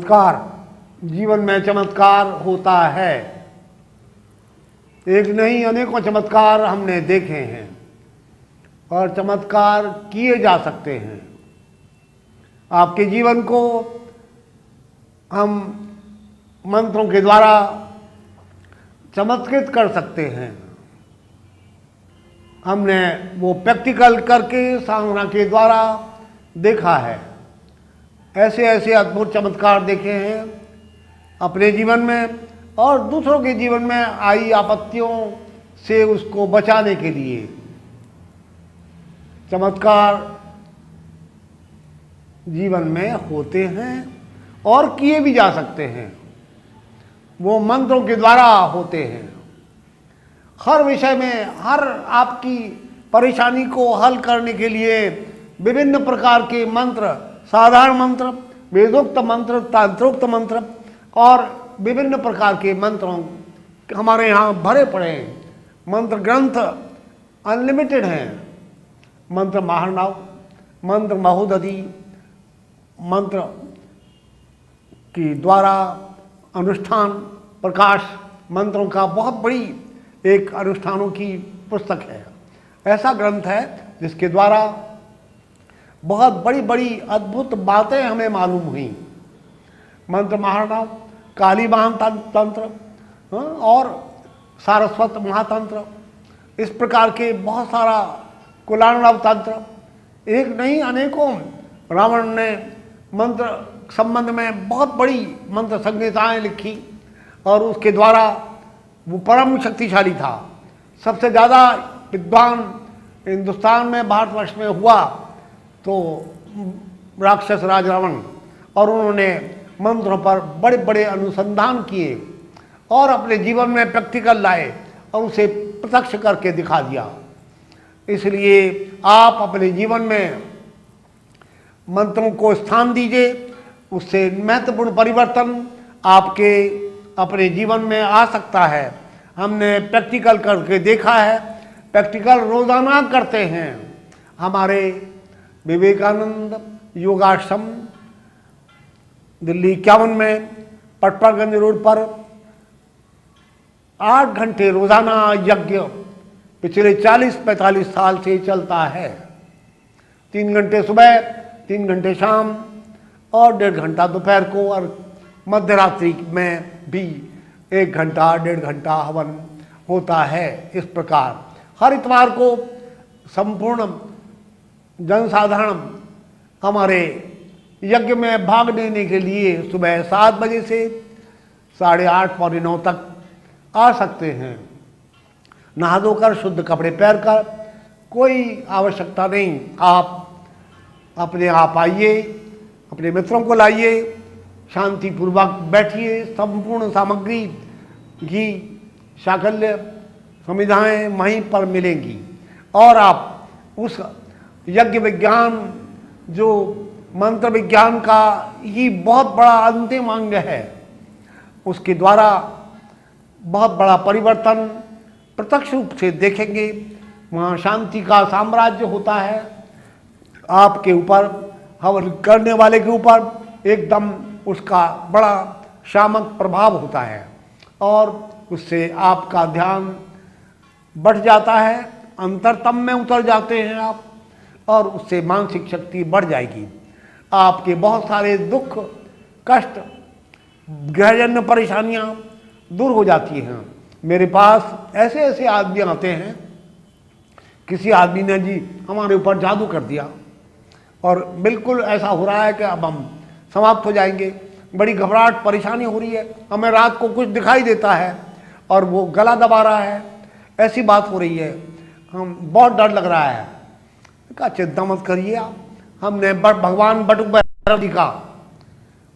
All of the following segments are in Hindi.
चमत्कार, जीवन में चमत्कार होता है। एक नहीं अनेकों चमत्कार हमने देखे हैं और चमत्कार किए जा सकते हैं। आपके जीवन को हम मंत्रों के द्वारा चमत्कृत कर सकते हैं। हमने वो प्रैक्टिकल करके साधना के द्वारा देखा है। ऐसे ऐसे अद्भुत चमत्कार देखे हैं अपने जीवन में और दूसरों के जीवन में आई आपत्तियों से उसको बचाने के लिए। चमत्कार जीवन में होते हैं और किए भी जा सकते हैं। वो मंत्रों के द्वारा होते हैं। हर विषय में, हर आपकी परेशानी को हल करने के लिए विभिन्न प्रकार के मंत्र, साधारण मंत्र, वेदोक्त मंत्र, तंत्रोक्त मंत्र और विभिन्न प्रकार के मंत्रों हमारे यहाँ भरे पड़े हैं। मंत्र ग्रंथ अनलिमिटेड हैं। मंत्र महारनाव, मंत्र महोदधि, मंत्र के द्वारा अनुष्ठान प्रकाश, मंत्रों का बहुत बड़ी एक अनुष्ठानों की पुस्तक है। ऐसा ग्रंथ है जिसके द्वारा बहुत बड़ी बड़ी अद्भुत बातें हमें मालूम हुई। मंत्र महारनाव, कालीबाहन तंत्र और सारस्वत महातंत्र, इस प्रकार के बहुत सारा कुलार्णव तंत्र, एक नहीं अनेकों। रावण ने मंत्र संबंध में बहुत बड़ी मंत्र संहिताएं लिखी और उसके द्वारा वो परम शक्तिशाली था। सबसे ज़्यादा विद्वान हिंदुस्तान में, भारतवर्ष में हुआ तो राक्षस राज रावण, और उन्होंने मंत्रों पर बड़े बड़े अनुसंधान किए और अपने जीवन में प्रैक्टिकल लाए और उसे प्रत्यक्ष करके दिखा दिया। इसलिए आप अपने जीवन में मंत्रों को स्थान दीजिए, उससे महत्वपूर्ण परिवर्तन आपके अपने जीवन में आ सकता है। हमने प्रैक्टिकल करके देखा है, प्रैक्टिकल रोजाना करते हैं। हमारे विवेकानंद योगाश्रम दिल्ली 51 में पटपरगंज रोड पर 8 घंटे रोजाना यज्ञ पिछले 40-45 साल से चलता है। 3 घंटे सुबह, 3 घंटे शाम और 1.5 घंटा दोपहर को, और मध्य रात्रि में भी 1 घंटा 1.5 घंटा हवन होता है। इस प्रकार हर इतवार को संपूर्ण जनसाधारण हमारे यज्ञ में भाग लेने के लिए सुबह 7 बजे से 8:30 पौने 9 तक आ सकते हैं। नहा धोकर शुद्ध कपड़े पहनकर, कोई आवश्यकता नहीं, आप अपने आप आइए, अपने मित्रों को लाइए, शांतिपूर्वक बैठिए। संपूर्ण सामग्री, घी, शाकल्य, समिधाएँ वहीं पर मिलेंगी और आप उस यज्ञ विज्ञान, जो मंत्र विज्ञान का ही बहुत बड़ा अंतिम अंग है, उसके द्वारा बहुत बड़ा परिवर्तन प्रत्यक्ष रूप से देखेंगे। वहाँ शांति का साम्राज्य होता है। आपके ऊपर, हवन करने वाले के ऊपर एकदम उसका बड़ा शामक प्रभाव होता है और उससे आपका ध्यान बढ़ जाता है, अंतरतम में उतर जाते हैं आप, और उससे मानसिक शक्ति बढ़ जाएगी। आपके बहुत सारे दुख, कष्ट, गृहजन्य परेशानियां दूर हो जाती हैं। मेरे पास ऐसे ऐसे आदमी आते हैं, किसी आदमी ने जी हमारे ऊपर जादू कर दिया और बिल्कुल ऐसा हो रहा है कि अब हम समाप्त हो जाएंगे, बड़ी घबराहट परेशानी हो रही है, हमें रात को कुछ दिखाई देता है और वो गला दबा रहा है, ऐसी बात हो रही है, हम बहुत डर लग रहा है। का चिंता मत करिए आप, हमने भगवान बटुक भैरव जी का,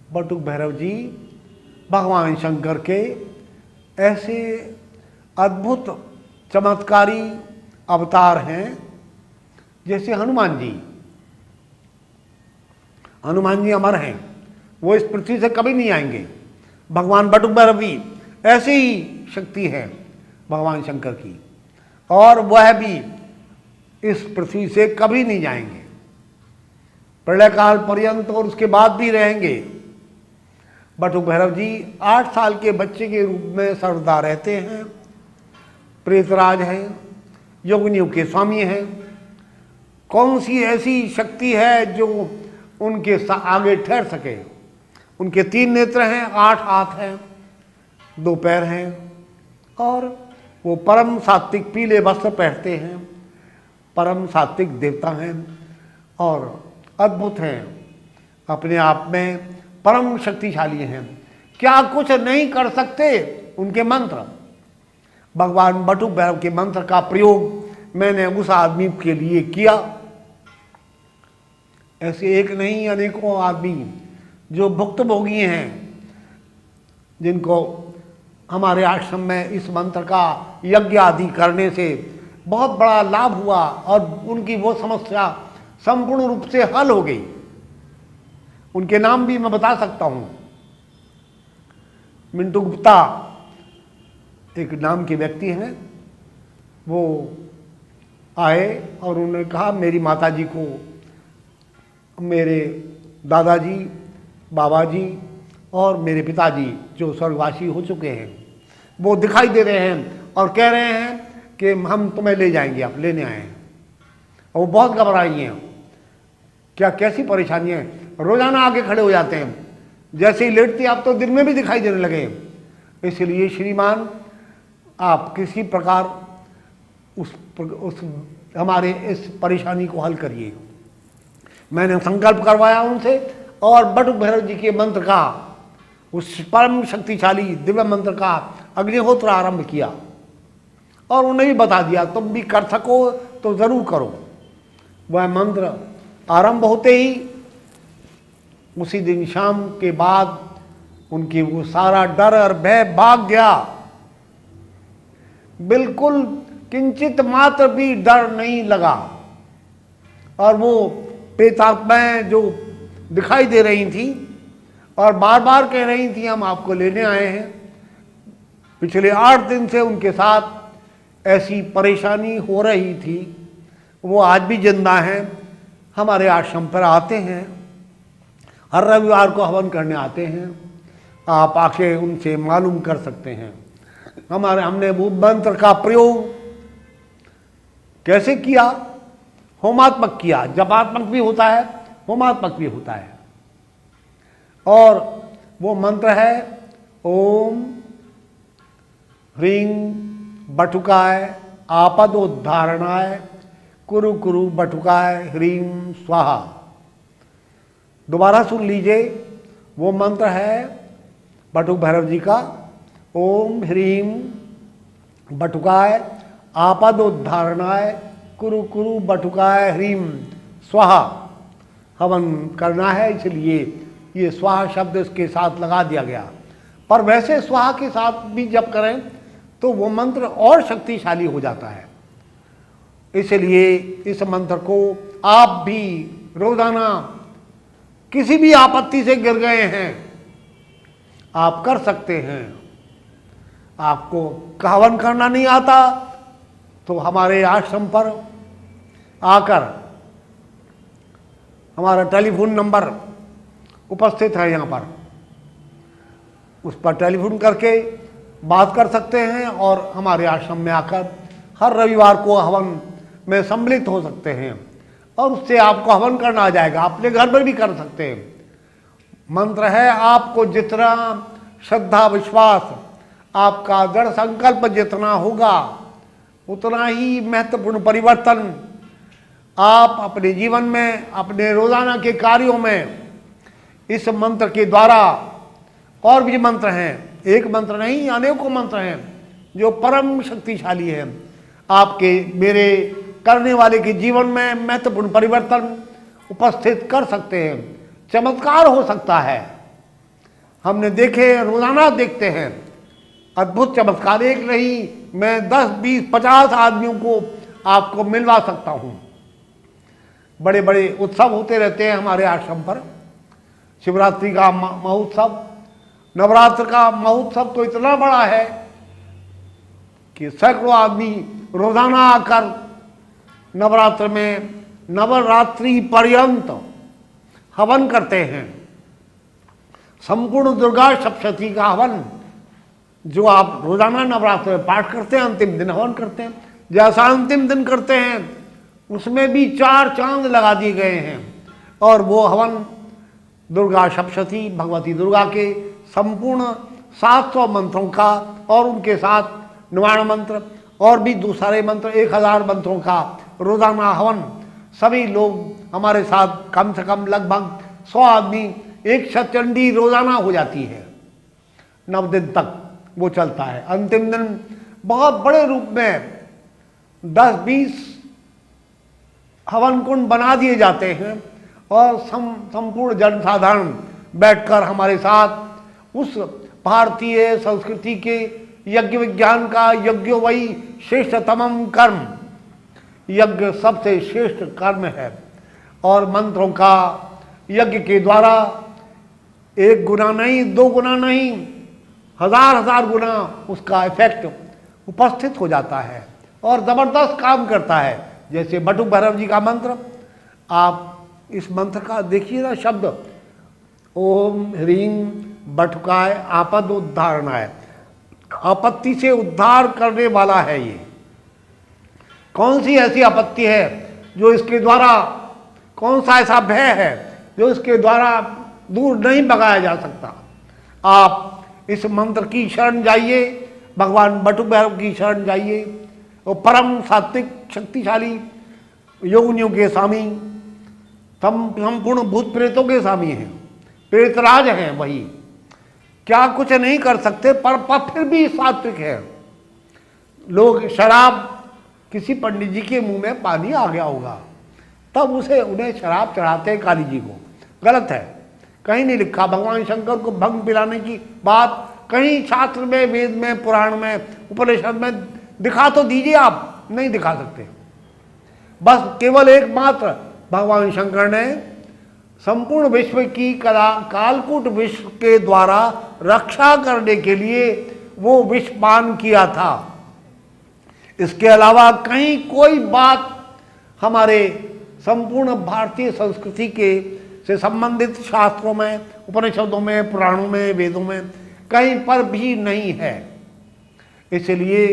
बटुक भैरव जी भगवान शंकर के ऐसे अद्भुत चमत्कारी अवतार हैं जैसे हनुमान जी। हनुमान जी अमर हैं, वो इस पृथ्वी से कभी नहीं आएंगे। भगवान बटुक भैरव भी ऐसी ही शक्ति है भगवान शंकर की, और वह भी इस पृथ्वी से कभी नहीं जाएंगे, प्रलय काल पर्यंत और उसके बाद भी रहेंगे। बटुक भैरव जी 8 साल के बच्चे के रूप में सर्वदा रहते हैं, प्रेतराज हैं, योगिनियों के स्वामी हैं। कौन सी ऐसी शक्ति है जो उनके आगे ठहर सके? उनके 3 नेत्र हैं, 8 हाथ हैं, 2 पैर हैं और वो परम सात्विक पीले वस्त्र पहनते हैं, परम सात्विक देवता हैं और अद्भुत हैं, अपने आप में परम शक्तिशाली हैं। क्या कुछ नहीं कर सकते उनके मंत्र? भगवान बटुक भैरव के मंत्र का प्रयोग मैंने उस आदमी के लिए किया। ऐसे एक नहीं अनेकों आदमी जो भुक्तभोगी हैं, जिनको हमारे आश्रम में इस मंत्र का यज्ञ आदि करने से बहुत बड़ा लाभ हुआ और उनकी वो समस्या संपूर्ण रूप से हल हो गई। उनके नाम भी मैं बता सकता हूं। मिंटू गुप्ता एक नाम के व्यक्ति हैं, वो आए और उन्होंने कहा मेरी माताजी को मेरे दादाजी, बाबा जी और मेरे पिताजी जो स्वर्गवासी हो चुके हैं वो दिखाई दे रहे हैं और कह रहे हैं कि हम तुम्हें ले जाएंगे, आप लेने आए हैं। और वो बहुत घबराई हैं। क्या कैसी परेशानी है? रोजाना आगे खड़े हो जाते हैं, जैसे ही लेटती आप तो दिन में भी दिखाई देने लगे। इसलिए श्रीमान आप किसी प्रकार उस हमारे इस परेशानी को हल करिए। मैंने संकल्प करवाया उनसे और बटुक भैरव जी के मंत्र का, उस परम शक्तिशाली दिव्य मंत्र का अग्निहोत्र आरंभ किया और उन्हें भी बता दिया तुम भी कर सको तो जरूर करो। वह मंत्र आरंभ होते ही उसी दिन शाम के बाद उनकी वो सारा डर और भय भाग गया। बिल्कुल किंचित मात्र भी डर नहीं लगा और वो प्रेतात्माएं जो दिखाई दे रही थी और बार बार कह रही थी हम आपको लेने आए हैं, पिछले 8 दिन से उनके साथ ऐसी परेशानी हो रही थी, वो आज भी जिंदा हैं, हमारे आश्रम पर आते हैं, हर रविवार को हवन करने आते हैं। आप आके उनसे मालूम कर सकते हैं। हमने वो मंत्र का प्रयोग कैसे किया? होमात्मक किया। जपात्मक भी होता है, होमात्मक भी होता है। और वो मंत्र है ओम ह्रीं बटुकाय आपदोद्धारणाय कुरु कुरु बटुकाय ह्रीं स्वाहा। दोबारा सुन लीजिए, वो मंत्र है बटुक भैरव जी का ओम ह्रीं बटुकाय आपदोद्धारणाय कुरु कुरु बटुकाय ह्रीं स्वाहा। हवन करना है इसलिए ये स्वाहा शब्द इसके साथ लगा दिया गया। पर वैसे स्वाहा के साथ भी जब करें तो वो मंत्र और शक्तिशाली हो जाता है। इसलिए इस मंत्र को आप भी रोजाना किसी भी आपत्ति से गिर गए हैं आप कर सकते हैं। आपको हवन करना नहीं आता तो हमारे आश्रम पर आकर, हमारा टेलीफोन नंबर उपस्थित है यहाँ पर, उस पर टेलीफोन करके बात कर सकते हैं और हमारे आश्रम में आकर हर रविवार को हवन में सम्मिलित हो सकते हैं और उससे आपको हवन करना आ जाएगा। अपने घर पर भी कर सकते हैं। मंत्र है आपको जितना श्रद्धा विश्वास, आपका दृढ़ संकल्प जितना होगा उतना ही महत्वपूर्ण परिवर्तन आप अपने जीवन में, अपने रोजाना के कार्यों में इस मंत्र के द्वारा, और भी मंत्र हैं, एक मंत्र नहीं अनेकों मंत्र हैं जो परम शक्तिशाली हैं, आपके मेरे करने वाले के जीवन में महत्वपूर्ण परिवर्तन उपस्थित कर सकते हैं। चमत्कार हो सकता है। हमने देखे, रोजाना देखते हैं अद्भुत चमत्कार। एक नहीं, मैं 10, 20, 50 आदमियों को आपको मिलवा सकता हूं। बड़े बड़े उत्सव होते रहते हैं हमारे आश्रम पर। शिवरात्रि का महोत्सव, नवरात्र का महोत्सव तो इतना बड़ा है कि सैकड़ों आदमी रोजाना आकर नवरात्र में नवरात्रि पर्यंत हवन करते हैं। संपूर्ण दुर्गा सप्तशती का हवन जो आप रोजाना नवरात्र में पाठ करते हैं, अंतिम दिन हवन करते हैं, जैसा अंतिम दिन करते हैं उसमें भी 4 चांद लगा दिए गए हैं। और वो हवन दुर्गा सप्तशती भगवती दुर्गा के संपूर्ण 700 मंत्रों का और उनके साथ निवारण मंत्र और भी दूसरे मंत्र 1000 मंत्रों का रोजाना हवन सभी लोग हमारे साथ कम से कम लगभग 100 आदमी एक शतचंडी रोजाना हो जाती है। 9 दिन तक वो चलता है। अंतिम दिन बहुत बड़े रूप में 10-20 हवन कुंड बना दिए जाते हैं और संपूर्ण जनसाधारण बैठकर हमारे साथ उस भारतीय संस्कृति के यज्ञ विज्ञान का यज्ञो वही श्रेष्ठतमम कर्म, यज्ञ सबसे श्रेष्ठ कर्म है और मंत्रों का यज्ञ के द्वारा 1 गुना नहीं 2 गुना नहीं 1000 गुना उसका इफेक्ट उपस्थित हो जाता है और ज़बरदस्त काम करता है। जैसे बटुक भैरव जी का मंत्र, आप इस मंत्र का देखिए ना शब्द, ओम ह्रीं बटुकाय आपद उद्धारणाय, आपत्ति से उद्धार करने वाला है। ये कौन सी ऐसी आपत्ति है जो इसके द्वारा, कौन सा ऐसा भय है जो इसके द्वारा दूर नहीं भगाया जा सकता। आप इस मंत्र की शरण जाइए, भगवान बटुक भैरव की शरण जाइए। वो परम सात्विक शक्तिशाली योगिनियों के स्वामी, संपूर्ण भूत प्रेतों के स्वामी हैं, प्रेतराज हैं। वही क्या कुछ नहीं कर सकते पर फिर भी सात्विक है। लोग शराब, किसी पंडित जी के मुंह में पानी आ गया होगा तब उन्हें शराब चढ़ाते हैं काली जी को, गलत है। कहीं नहीं लिखा भगवान शंकर को भंग पिलाने की बात, कहीं शास्त्र में, वेद में, पुराण में, उपनिषद में दिखा तो दीजिए। आप नहीं दिखा सकते। बस केवल एकमात्र भगवान शंकर ने संपूर्ण विश्व की कालकूट विश्व के द्वारा रक्षा करने के लिए वो विष पान किया था। इसके अलावा कहीं कोई बात हमारे संपूर्ण भारतीय संस्कृति के से संबंधित शास्त्रों में, उपनिषदों में, पुराणों में, वेदों में कहीं पर भी नहीं है। इसलिए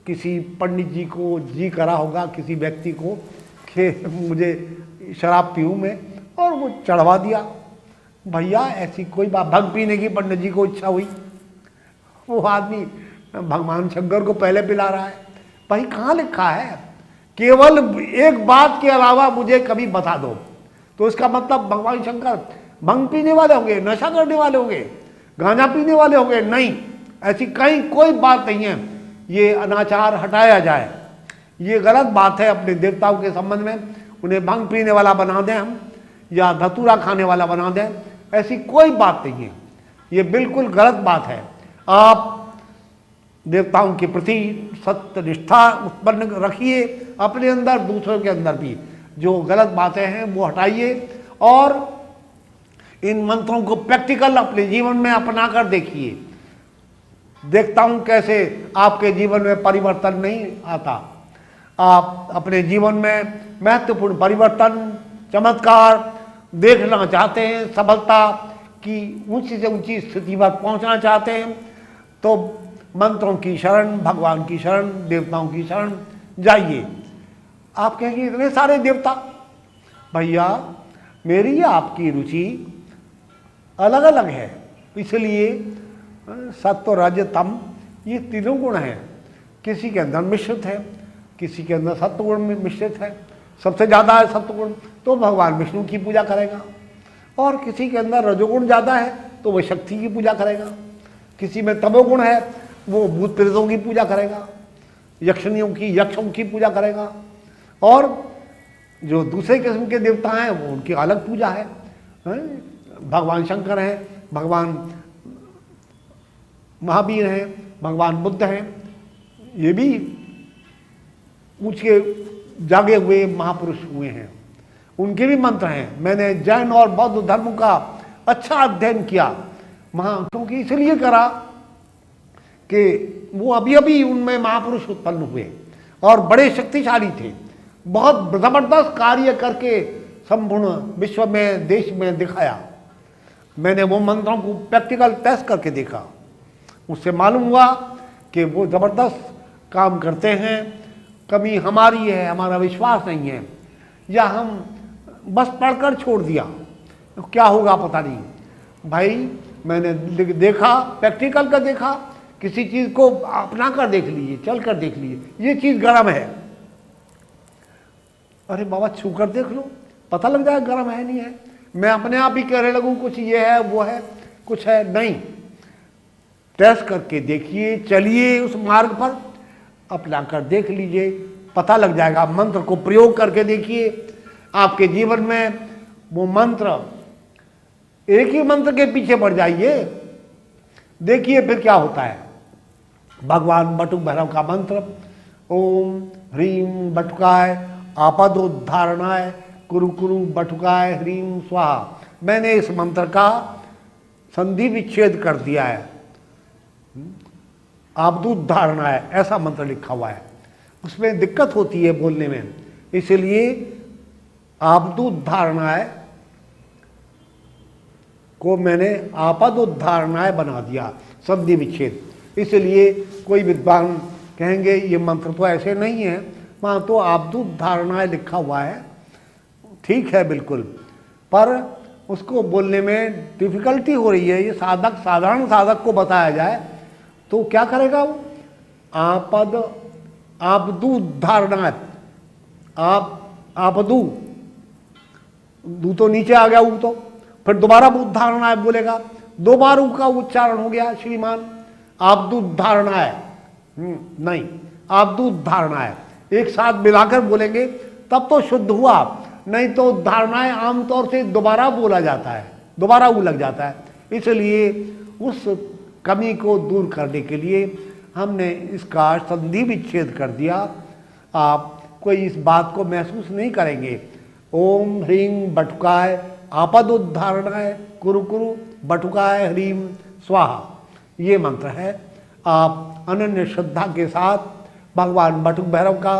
किसी पंडित जी को जी करा होगा किसी व्यक्ति को कि मुझे शराब पीऊँ मैं, और वो चढ़वा दिया। भैया ऐसी कोई बात, भंग पीने की पंडित जी को इच्छा हुई, वो आदमी भगवान शंकर को पहले पिला रहा है। भाई कहाँ लिखा है? केवल एक बात के अलावा मुझे कभी बता दो। तो इसका मतलब भगवान शंकर भंग पीने वाले होंगे, नशा करने वाले होंगे, गांजा पीने वाले होंगे? नहीं, ऐसी कहीं कोई बात नहीं है। ये अनाचार हटाया जाए, ये गलत बात है। अपने देवताओं के संबंध में उन्हें भंग पीने वाला बना दें हम, या धतूरा खाने वाला बना दें, ऐसी कोई बात नहीं है। ये बिल्कुल गलत बात है। आप देवताओं के प्रति सत्य निष्ठा उत्पन्न रखिए अपने अंदर, दूसरों के अंदर भी। जो गलत बातें हैं वो हटाइए और इन मंत्रों को प्रैक्टिकल अपने जीवन में अपना कर देखिए। देखता हूं कैसे आपके जीवन में परिवर्तन नहीं आता। आप अपने जीवन में महत्वपूर्ण परिवर्तन, चमत्कार देखना चाहते हैं, सफलता की ऊंची से ऊंची स्थिति पर पहुंचना चाहते हैं, तो मंत्रों की शरण, भगवान की शरण, देवताओं की शरण जाइए। आप कहेंगे इतने सारे देवता। भैया मेरी या आपकी रुचि अलग अलग है, इसलिए सत्व रज तम ये तीनों गुण हैं। किसी के अंदर मिश्रित है, किसी के अंदर सत्वगुण में मिश्रित है, सबसे ज़्यादा है सत्वगुण तो भगवान विष्णु की पूजा करेगा, और किसी के अंदर रजोगुण ज़्यादा है तो वह शक्ति की पूजा करेगा, किसी में तमोगुण है वो भूत प्रेतों की पूजा करेगा, यक्षिणियों की, यक्षों की पूजा करेगा, और जो दूसरे किस्म के देवता हैं वो उनकी अलग पूजा है। भगवान शंकर हैं, भगवान महावीर हैं, भगवान बुद्ध हैं, ये भी ऊंचे जागे हुए महापुरुष हुए हैं, उनके भी मंत्र हैं। मैंने जैन और बौद्ध धर्म का अच्छा अध्ययन किया क्योंकि इसलिए करा कि वो अभी अभी उनमें महापुरुष उत्पन्न हुए और बड़े शक्तिशाली थे, बहुत ज़बरदस्त कार्य करके संपूर्ण विश्व में, देश में दिखाया। मैंने वो मंत्रों को प्रैक्टिकल टेस्ट करके देखा, उससे मालूम हुआ कि वो ज़बरदस्त काम करते हैं। कमी हमारी है, हमारा विश्वास नहीं है, या हम बस पढ़कर छोड़ दिया, तो क्या होगा पता नहीं। भाई मैंने देखा, प्रैक्टिकल का देखा, किसी चीज़ को अपना कर देख लीजिए, चल कर देख लीजिए, ये चीज़ गर्म है, अरे बाबा छू कर देख लो, पता लग जाए गर्म है नहीं है। मैं अपने आप ही कहने लगूँ कुछ ये है वो है, कुछ है नहीं। टेस्ट करके देखिए, चलिए उस मार्ग पर, अपना कर देख लीजिए, पता लग जाएगा। मंत्र को प्रयोग करके देखिए, आपके जीवन में वो मंत्र, एक ही मंत्र के पीछे पड़ जाइए, देखिए फिर क्या होता है। भगवान बटुक भैरव का मंत्र, ओम ह्रीम बटुकाय आपदोद्धारणाय कुरु कुरु बटुकाय ह्रीम स्वाहा। मैंने इस मंत्र का संधि विच्छेद कर दिया है, आपदोद्धारणाय ऐसा मंत्र लिखा हुआ है, उसमें दिक्कत होती है बोलने में, इसलिए आपदोद्धारणाय को मैंने आपदोद्धारणाय बना दिया, संधि विच्छेद। इसलिए कोई विद्वान कहेंगे ये मंत्र तो ऐसे नहीं है, वहाँ तो आपदोद्धारणाय लिखा हुआ है, ठीक है बिल्कुल, पर उसको बोलने में डिफ़िकल्टी हो रही है। ये साधक, साधारण साधक को बताया जाए तो क्या करेगा वो, आपदोद्धारणाय, आपदू दू तो नीचे आ गया, तो फिर दोबारा उद्धारणाय बोलेगा, दो बार का उच्चारण हो गया श्रीमान। आपदोद्धारणाय नहीं, आपदोद्धारणाय एक साथ मिलाकर बोलेंगे तब तो शुद्ध हुआ, नहीं तो उद्धारणाय आमतौर से दोबारा बोला जाता है, दोबारा वो लग जाता है। इसलिए उस कमी को दूर करने के लिए हमने इसका संधि विच्छेद कर दिया। आप कोई इस बात को महसूस नहीं करेंगे। ओम ह्रीं बटुकाय आपदोद्धारणाय कुरु कुरु बटुकाय ह्रीं स्वाहा, ये मंत्र है। आप अनन्य श्रद्धा के साथ भगवान बटुक भैरव का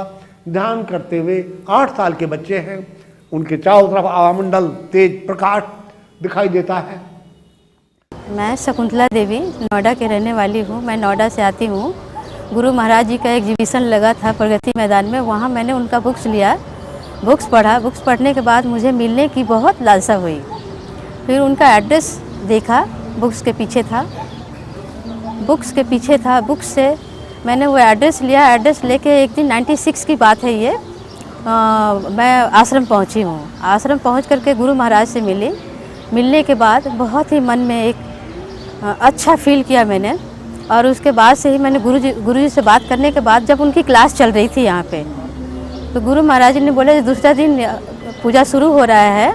ध्यान करते हुए, 8 साल के बच्चे हैं, उनके चारों तरफ आवामंडल तेज प्रकाश दिखाई देता है। मैं शकुंतला देवी नोएडा के रहने वाली हूँ। मैं नोएडा से आती हूँ। गुरु महाराज जी का एग्जीबिशन लगा था प्रगति मैदान में, वहाँ मैंने उनका बुक्स लिया, बुक्स पढ़ा। बुक्स पढ़ने के बाद मुझे मिलने की बहुत लालसा हुई। फिर उनका एड्रेस देखा, बुक्स के पीछे था, बुक्स के पीछे था। बुक्स से मैंने वो एड्रेस लिया। एड्रेस लेके एक दिन 96 की बात है ये, मैं आश्रम पहुँची हूँ। आश्रम पहुँच करके गुरु महाराज से मिली। मिलने के बाद बहुत ही मन में एक अच्छा फील किया मैंने, और उसके बाद से ही मैंने गुरुजी से बात करने के बाद, जब उनकी क्लास चल रही थी यहाँ पे, तो गुरु महाराज जी ने बोले दूसरा दिन पूजा शुरू हो रहा है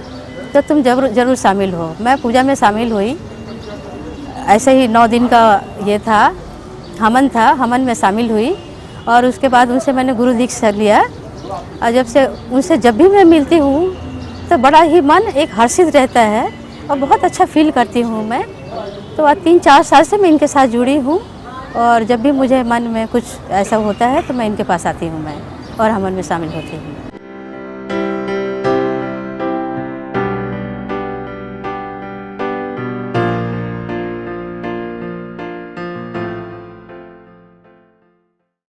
तो तुम ज़रूर शामिल हो। मैं पूजा में शामिल हुई। ऐसे ही 9 दिन का ये था, हवन था, हवन में शामिल हुई, और उसके बाद उनसे मैंने गुरु दीक्षा लिया। और जब से उनसे जब भी मैं मिलती हूँ तो बड़ा ही मन एक हर्षित रहता है और बहुत अच्छा फील करती हूँ मैं। तो आज 3-4 साल से मैं इनके साथ जुड़ी हूँ, और जब भी मुझे मन में कुछ ऐसा होता है तो मैं इनके पास आती हूँ मैं, और हवन में शामिल होती हूँ।